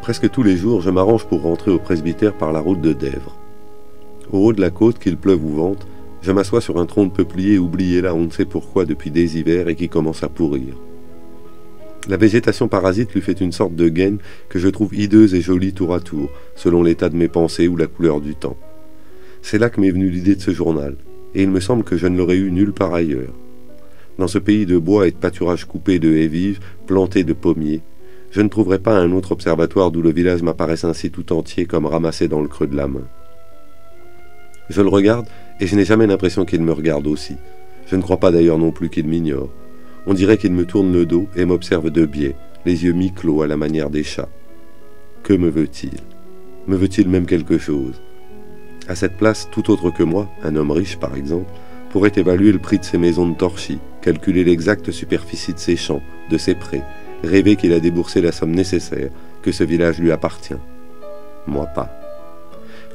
Presque tous les jours, je m'arrange pour rentrer au presbytère par la route de Dèvres. Au haut de la côte, qu'il pleuve ou vente, je m'assois sur un tronc de peuplier oublié là on ne sait pourquoi depuis des hivers et qui commence à pourrir. La végétation parasite lui fait une sorte de gaine que je trouve hideuse et jolie tour à tour, selon l'état de mes pensées ou la couleur du temps. C'est là que m'est venue l'idée de ce journal, et il me semble que je ne l'aurais eu nulle part ailleurs. Dans ce pays de bois et de pâturages coupés de haies vives, plantés de pommiers, je ne trouverai pas un autre observatoire d'où le village m'apparaisse ainsi tout entier comme ramassé dans le creux de la main. Je le regarde et je n'ai jamais l'impression qu'il me regarde aussi. Je ne crois pas d'ailleurs non plus qu'il m'ignore. On dirait qu'il me tourne le dos et m'observe de biais, les yeux mi-clos à la manière des chats. Que me veut-il? Me veut-il même quelque chose? À cette place, tout autre que moi, un homme riche par exemple, pourrait évaluer le prix de ses maisons de torchis, calculer l'exacte superficie de ses champs, de ses prés, rêver qu'il a déboursé la somme nécessaire, que ce village lui appartient. Moi pas.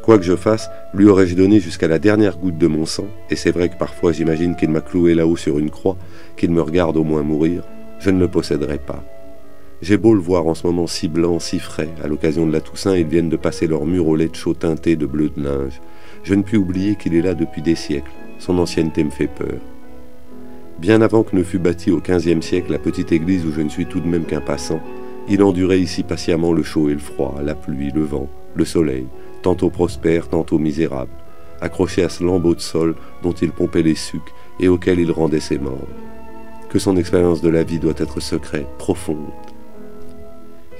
Quoi que je fasse, lui aurais-je donné jusqu'à la dernière goutte de mon sang, et c'est vrai que parfois j'imagine qu'il m'a cloué là-haut sur une croix, qu'il me regarde au moins mourir, je ne le posséderai pas. J'ai beau le voir en ce moment si blanc, si frais, à l'occasion de la Toussaint, ils viennent de passer leur mur au lait de chaux teinté de bleu de linge. Je ne puis oublier qu'il est là depuis des siècles, son ancienneté me fait peur. Bien avant que ne fût bâtie au XVe siècle la petite église où je ne suis tout de même qu'un passant, il endurait ici patiemment le chaud et le froid, la pluie, le vent, le soleil, tantôt prospère, tantôt misérable, accroché à ce lambeau de sol dont il pompait les sucs et auquel il rendait ses membres. Que son expérience de la vie doit être secrète, profonde.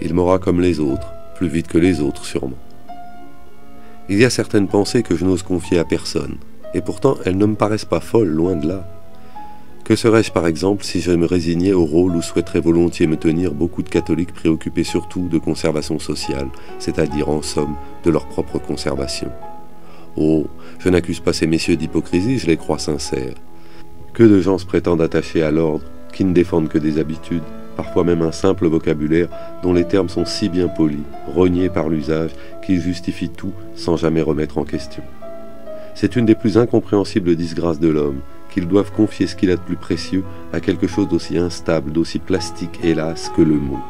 Il m'aura comme les autres, plus vite que les autres sûrement. Il y a certaines pensées que je n'ose confier à personne, et pourtant elles ne me paraissent pas folles, loin de là. Que serais-je par exemple si je me résignais au rôle où souhaiteraient volontiers me tenir beaucoup de catholiques préoccupés surtout de conservation sociale, c'est-à-dire en somme de leur propre conservation? Oh, je n'accuse pas ces messieurs d'hypocrisie, je les crois sincères. Que de gens se prétendent attachés à l'ordre, qui ne défendent que des habitudes, parfois même un simple vocabulaire dont les termes sont si bien polis, rognés par l'usage, qu'ils justifient tout sans jamais remettre en question. C'est une des plus incompréhensibles disgrâces de l'homme, qu'ils doivent confier ce qu'il a de plus précieux à quelque chose d'aussi instable, d'aussi plastique, hélas, que le mot.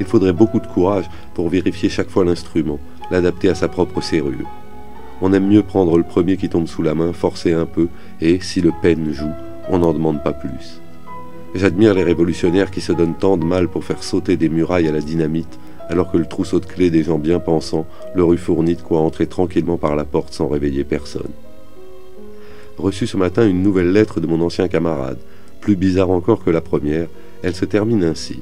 Il faudrait beaucoup de courage pour vérifier chaque fois l'instrument, l'adapter à sa propre serrure. On aime mieux prendre le premier qui tombe sous la main, forcer un peu, et, si le peine joue, on n'en demande pas plus. J'admire les révolutionnaires qui se donnent tant de mal pour faire sauter des murailles à la dynamite, alors que le trousseau de clés des gens bien pensants leur eût fourni de quoi entrer tranquillement par la porte sans réveiller personne. Reçu ce matin une nouvelle lettre de mon ancien camarade, plus bizarre encore que la première, elle se termine ainsi.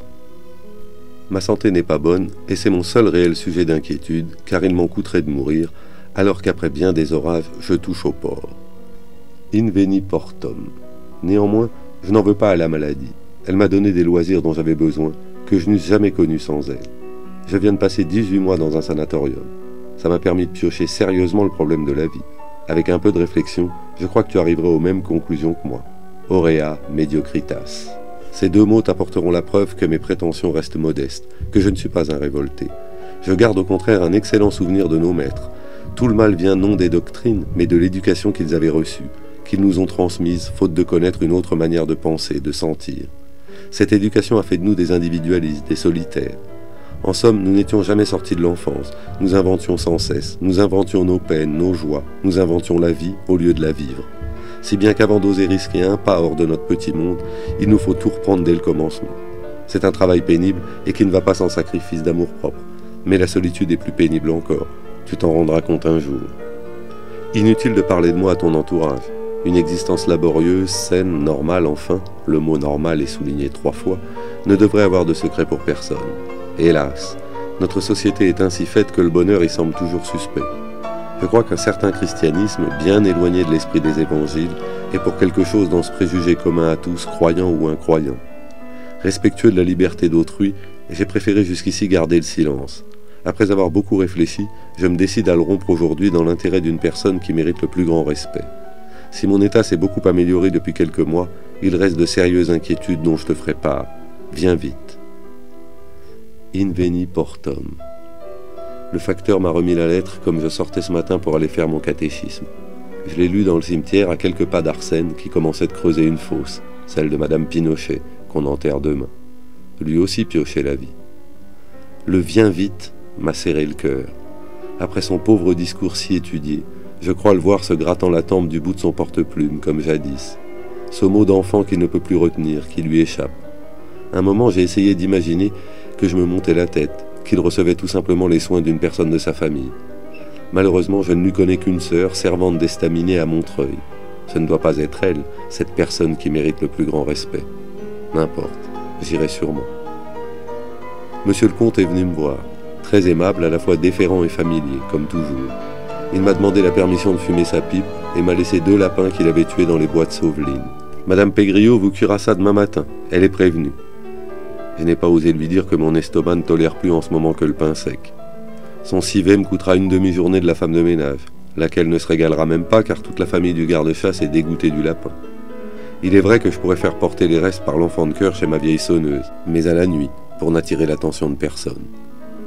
Ma santé n'est pas bonne, et c'est mon seul réel sujet d'inquiétude, car il m'en coûterait de mourir, alors qu'après bien des orages, je touche au port. Inveni portum. Néanmoins, je n'en veux pas à la maladie. Elle m'a donné des loisirs dont j'avais besoin, que je n'eusse jamais connus sans elle. Je viens de passer 18 mois dans un sanatorium. Ça m'a permis de piocher sérieusement le problème de la vie. Avec un peu de réflexion, je crois que tu arriveras aux mêmes conclusions que moi. Aurea mediocritas. Ces deux mots t'apporteront la preuve que mes prétentions restent modestes, que je ne suis pas un révolté. Je garde au contraire un excellent souvenir de nos maîtres. Tout le mal vient non des doctrines, mais de l'éducation qu'ils avaient reçue, qu'ils nous ont transmise, faute de connaître une autre manière de penser, de sentir. Cette éducation a fait de nous des individualistes, des solitaires. En somme, nous n'étions jamais sortis de l'enfance, nous inventions sans cesse, nous inventions nos peines, nos joies, nous inventions la vie au lieu de la vivre. Si bien qu'avant d'oser risquer un pas hors de notre petit monde, il nous faut tout reprendre dès le commencement. C'est un travail pénible et qui ne va pas sans sacrifice d'amour-propre, mais la solitude est plus pénible encore, tu t'en rendras compte un jour. Inutile de parler de moi à ton entourage. Une existence laborieuse, saine, normale enfin, le mot normal est souligné 3 fois, ne devrait avoir de secret pour personne. Hélas, notre société est ainsi faite que le bonheur y semble toujours suspect. Je crois qu'un certain christianisme, bien éloigné de l'esprit des évangiles, est pour quelque chose dans ce préjugé commun à tous, croyants ou incroyants. Respectueux de la liberté d'autrui, j'ai préféré jusqu'ici garder le silence. Après avoir beaucoup réfléchi, je me décide à le rompre aujourd'hui dans l'intérêt d'une personne qui mérite le plus grand respect. Si mon état s'est beaucoup amélioré depuis quelques mois, il reste de sérieuses inquiétudes dont je te ferai part. Viens vite. Inveni portum. Le facteur m'a remis la lettre comme je sortais ce matin pour aller faire mon catéchisme. Je l'ai lu dans le cimetière à quelques pas d'Arsène qui commençait de creuser une fosse, celle de Madame Pinochet, qu'on enterre demain. Lui aussi piochait la vie. Le viens vite m'a serré le cœur. Après son pauvre discours si étudié, je crois le voir se grattant la tempe du bout de son porte-plume, comme jadis. Ce mot d'enfant qu'il ne peut plus retenir, qui lui échappe. Un moment, j'ai essayé d'imaginer que je me montais la tête, qu'il recevait tout simplement les soins d'une personne de sa famille. Malheureusement, je ne lui connais qu'une sœur, servante d'estaminet à Montreuil. Ce ne doit pas être elle, cette personne qui mérite le plus grand respect. N'importe, j'irai sûrement. Monsieur le comte est venu me voir, très aimable, à la fois déférent et familier, comme toujours. Il m'a demandé la permission de fumer sa pipe et m'a laissé 2 lapins qu'il avait tués dans les bois de Sauveline. Madame Pégriot vous cuira ça demain matin, elle est prévenue. Je n'ai pas osé lui dire que mon estomac ne tolère plus en ce moment que le pain sec. Son civet me coûtera une demi-journée de la femme de ménage, laquelle ne se régalera même pas car toute la famille du garde-chasse est dégoûtée du lapin. Il est vrai que je pourrais faire porter les restes par l'enfant de cœur chez ma vieille sonneuse, mais à la nuit, pour n'attirer l'attention de personne.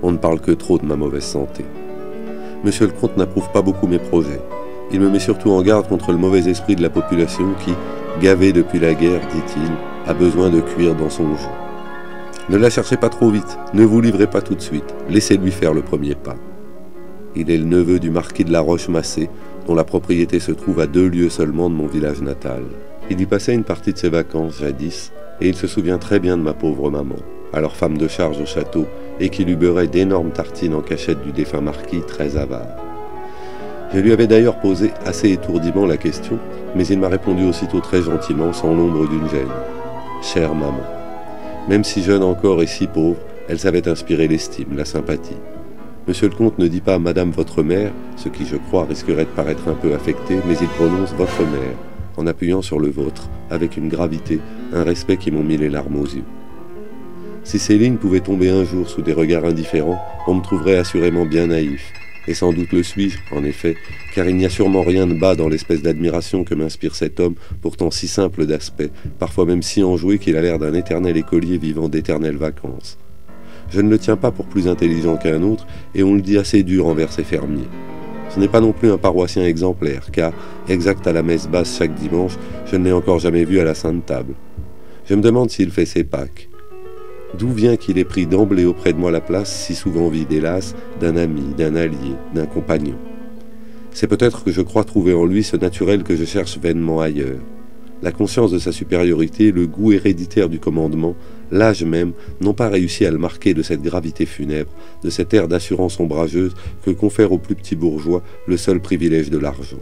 On ne parle que trop de ma mauvaise santé. Monsieur le comte n'approuve pas beaucoup mes projets. Il me met surtout en garde contre le mauvais esprit de la population qui, gavée depuis la guerre, dit-il, a besoin de cuire dans son jus. Ne la cherchez pas trop vite, ne vous livrez pas tout de suite, laissez-lui faire le premier pas. Il est le neveu du marquis de la Roche-Massé, dont la propriété se trouve à 2 lieues seulement de mon village natal. Il y passait une partie de ses vacances jadis, et il se souvient très bien de ma pauvre maman, alors femme de charge au château, et qui lui beurrait d'énormes tartines en cachette du défunt marquis très avare. Je lui avais d'ailleurs posé assez étourdiment la question, mais il m'a répondu aussitôt très gentiment, sans l'ombre d'une gêne. « Chère maman ». Même si jeune encore et si pauvre, elle savait inspirer l'estime, la sympathie. Monsieur le comte ne dit pas « Madame votre mère », ce qui, je crois, risquerait de paraître un peu affecté, mais il prononce « votre mère », en appuyant sur le vôtre, avec une gravité, un respect qui m'ont mis les larmes aux yeux. Si ces lignes pouvaient tomber un jour sous des regards indifférents, on me trouverait assurément bien naïf. Et sans doute le suis-je, en effet, car il n'y a sûrement rien de bas dans l'espèce d'admiration que m'inspire cet homme, pourtant si simple d'aspect, parfois même si enjoué qu'il a l'air d'un éternel écolier vivant d'éternelles vacances. Je ne le tiens pas pour plus intelligent qu'un autre, et on le dit assez dur envers ses fermiers. Ce n'est pas non plus un paroissien exemplaire, car, exact à la messe basse chaque dimanche, je ne l'ai encore jamais vu à la Sainte Table. Je me demande s'il fait ses Pâques. D'où vient qu'il ait pris d'emblée auprès de moi la place, si souvent vide hélas, d'un ami, d'un allié, d'un compagnon? C'est peut-être que je crois trouver en lui ce naturel que je cherche vainement ailleurs. La conscience de sa supériorité, le goût héréditaire du commandement, l'âge même, n'ont pas réussi à le marquer de cette gravité funèbre, de cet air d'assurance ombrageuse que confère aux plus petits bourgeois le seul privilège de l'argent.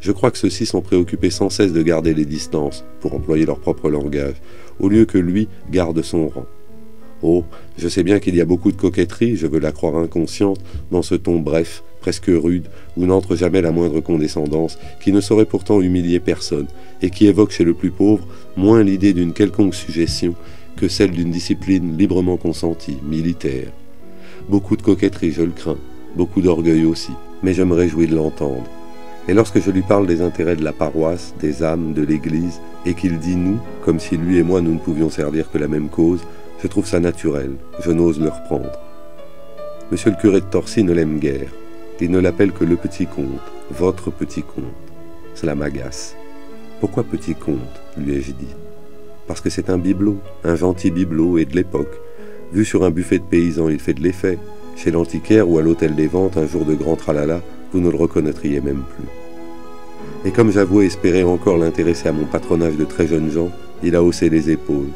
Je crois que ceux-ci sont préoccupés sans cesse de garder les distances, pour employer leur propre langage, au lieu que lui garde son rang. Oh, je sais bien qu'il y a beaucoup de coquetterie, je veux la croire inconsciente, dans ce ton bref, presque rude, où n'entre jamais la moindre condescendance, qui ne saurait pourtant humilier personne, et qui évoque chez le plus pauvre moins l'idée d'une quelconque suggestion que celle d'une discipline librement consentie, militaire. Beaucoup de coquetterie, je le crains, beaucoup d'orgueil aussi, mais je me réjouis de l'entendre. Et lorsque je lui parle des intérêts de la paroisse, des âmes, de l'Église, et qu'il dit « nous », comme si lui et moi nous ne pouvions servir que la même cause, je trouve ça naturel, je n'ose le reprendre. Monsieur le curé de Torcy ne l'aime guère. Il ne l'appelle que le petit comte, votre petit comte. Cela m'agace. Pourquoi petit comte, lui ai-je dit. Parce que c'est un bibelot, un gentil bibelot et de l'époque. Vu sur un buffet de paysans, il fait de l'effet. Chez l'antiquaire ou à l'hôtel des ventes, un jour de grand tralala, vous ne le reconnaîtriez même plus. Et comme j'avouais espérer encore l'intéresser à mon patronage de très jeunes gens, il a haussé les épaules.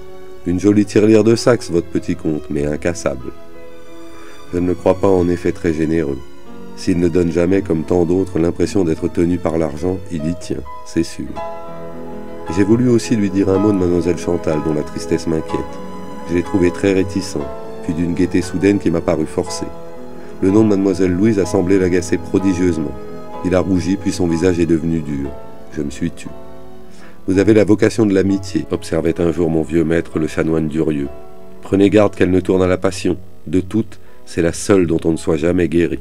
Une jolie tirelire de Saxe, votre petit comte, mais incassable. Je ne le crois pas en effet très généreux. S'il ne donne jamais, comme tant d'autres, l'impression d'être tenu par l'argent, il y tient, c'est sûr. J'ai voulu aussi lui dire un mot de mademoiselle Chantal, dont la tristesse m'inquiète. Je l'ai trouvé très réticent, puis d'une gaieté soudaine qui m'a paru forcée. Le nom de mademoiselle Louise a semblé l'agacer prodigieusement. Il a rougi, puis son visage est devenu dur. Je me suis tu. Vous avez la vocation de l'amitié, observait un jour mon vieux maître, le chanoine Durieux. Prenez garde qu'elle ne tourne à la passion. De toutes, c'est la seule dont on ne soit jamais guéri.